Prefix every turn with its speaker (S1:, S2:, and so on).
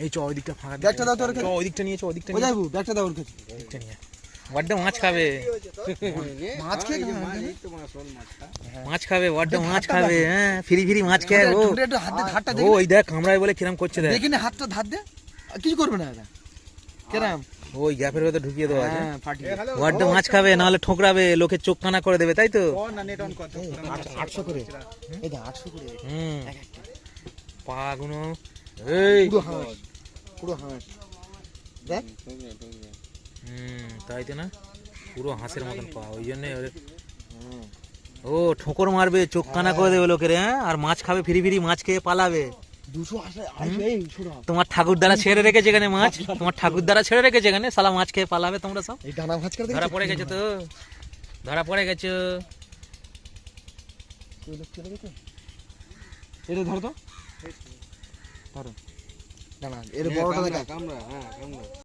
S1: এই চ ওই দিকটা ফাঁকা
S2: ব্যাগটা দাও তোর
S1: ওই দিকটা নিয়ে চ ওই দিকটা
S2: ও যাইবু ব্যাগটা দাও ওর কাছে
S1: দিকটা নিয়ে বড্ড মাছ খাবে
S2: মাছ খেয়ে
S1: মাছ খাবে বড্ড মাছ খাবে হ্যাঁ ফ্রি ফ্রি মাছ খেয়ে ও
S2: একটু হাত দে ধারটা দে
S1: ওই দেখ কামড়ায় বলে কিরম করছে দেখ
S2: দেখি না হাতটা ধার দে কিছু করবে না এটা কেরাম
S1: ওই গ্যাপের ভেতর ঢুকিয়ে দেওয়া আছে
S2: হ্যাঁ ফাটিয়ে
S1: বড্ড মাছ খাবে নাহলে ঠোকরাবে লোকে চোখ কানা করে দেবে তাই তো
S2: 800 করে এই দা 800 করে
S1: হুম পাগুনো এই
S2: পুরো হাঁস দেখ
S1: তাই তো না পুরো হাঁসের মতন পা ওই জন্য ও ঠোকর মারবে চোখ কানা করে দেবে লোকের হ্যাঁ আর মাছ খাবে ফিরি ফিরি মাছ খেয়ে পালাবে
S2: 200 আসবে এই ছোড়া
S1: তোমার ঠাকুর দ্বারা ছেড়ে রেখেছে এখানে মাছ তোমার ঠাকুর দ্বারা ছেড়ে রেখেছে এখানে শালা মাছ খেয়ে পালাবে তোমরা সব
S2: এই ডানা ভাঁজ করে
S1: ধরা পড়ে গেছে তো ধরা পড়ে গেছে
S2: এটা ধর তো ধরো ডানা এর বড়টা দেখা